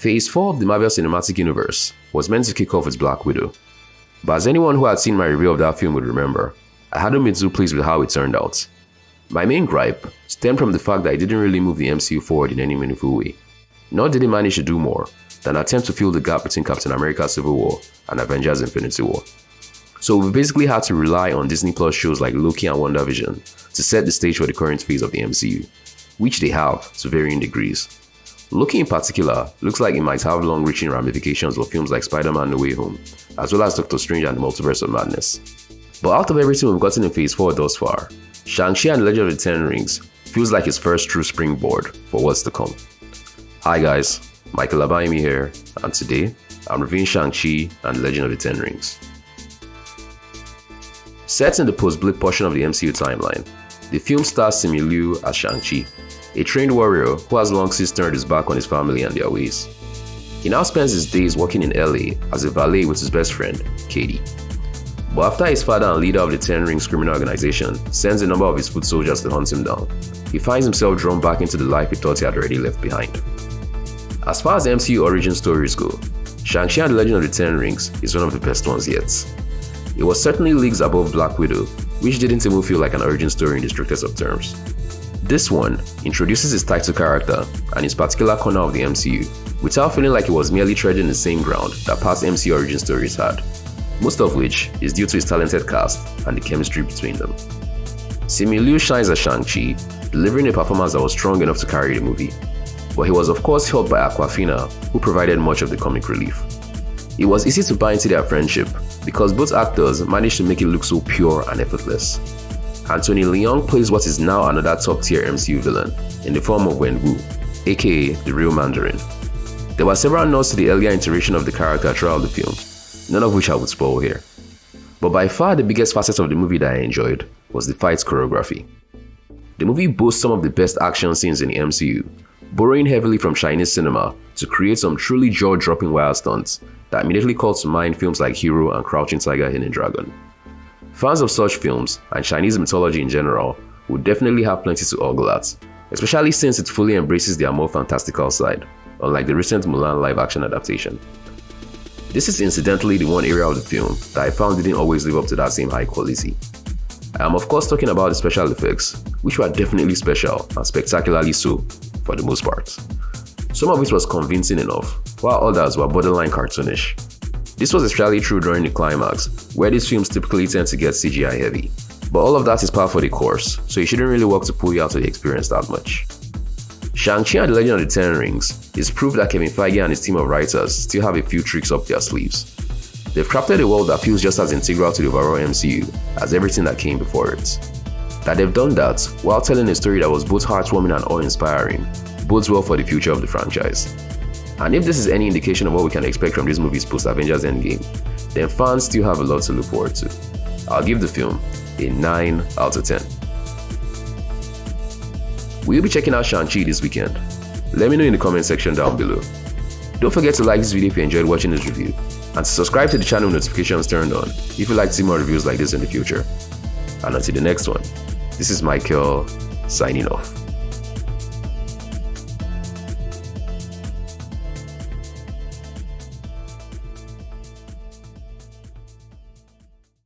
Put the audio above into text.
Phase 4 of the Marvel Cinematic Universe was meant to kick off with Black Widow, but as anyone who had seen my review of that film would remember, I hadn't been too pleased with how it turned out. My main gripe stemmed from the fact that it didn't really move the MCU forward in any meaningful way, nor did it manage to do more than attempt to fill the gap between Captain America Civil War and Avengers Infinity War. So we basically had to rely on Disney Plus shows like Loki and WandaVision to set the stage for the current phase of the MCU, which they have to varying degrees. Loki in particular looks like it might have long-reaching ramifications for films like Spider-Man No Way Home, as well as Doctor Strange and the Multiverse of Madness. But out of everything we've gotten in Phase 4 thus far, Shang-Chi and the Legend of the Ten Rings feels like its first true springboard for what's to come. Hi guys, Michael Abayemi here, and today I'm reviewing Shang-Chi and the Legend of the Ten Rings. Set in the post-Blip portion of the MCU timeline, the film stars Simu Liu as Shang-Chi, a trained warrior who has long since turned his back on his family and their ways. He now spends his days working in LA as a valet with his best friend, Katie. But after his father and leader of the Ten Rings criminal organization sends a number of his foot soldiers to hunt him down, he finds himself drawn back into the life he thought he had already left behind. As far as MCU origin stories go, Shang-Chi and the Legend of the Ten Rings is one of the best ones yet. It was certainly leagues above Black Widow, which didn't even feel like an origin story in the strictest of terms. This one introduces his title character and his particular corner of the MCU without feeling like it was merely treading the same ground that past MCU origin stories had, most of which is due to his talented cast and the chemistry between them. Simu Liu shines as Shang-Chi, delivering a performance that was strong enough to carry the movie, but he was of course helped by Awkwafina, who provided much of the comic relief. It was easy to buy into their friendship because both actors managed to make it look so pure and effortless. Anthony Leung plays what is now another top-tier MCU villain in the form of Wenwu, aka the real Mandarin. There were several nods to the earlier iteration of the character throughout the film, none of which I would spoil here. But by far the biggest facet of the movie that I enjoyed was the fight choreography. The movie boasts some of the best action scenes in the MCU, borrowing heavily from Chinese cinema to create some truly jaw-dropping wild stunts that immediately called to mind films like Hero and Crouching Tiger, Hidden Dragon. Fans of such films, and Chinese mythology in general, would definitely have plenty to ogle at, especially since it fully embraces their more fantastical side, unlike the recent Mulan live-action adaptation. This is incidentally the one area of the film that I found didn't always live up to that same high quality. I am of course talking about the special effects, which were definitely special and spectacularly so, for the most part. Some of it was convincing enough, while others were borderline cartoonish. This was especially true during the climax, where these films typically tend to get CGI heavy. But all of that is par for the course, so it shouldn't really work to pull you out of the experience that much. Shang-Chi and the Legend of the Ten Rings is proof that Kevin Feige and his team of writers still have a few tricks up their sleeves. They've crafted a world that feels just as integral to the overall MCU as everything that came before it. That they've done that while telling a story that was both heartwarming and awe-inspiring bodes well for the future of the franchise. And if this is any indication of what we can expect from these movies post-Avengers Endgame, then fans still have a lot to look forward to. I'll give the film a 9 out of 10. Will you be checking out Shang-Chi this weekend? Let me know in the comment section down below. Don't forget to like this video if you enjoyed watching this review, and to subscribe to the channel with notifications turned on if you'd like to see more reviews like this in the future. And until the next one, this is Michael signing off.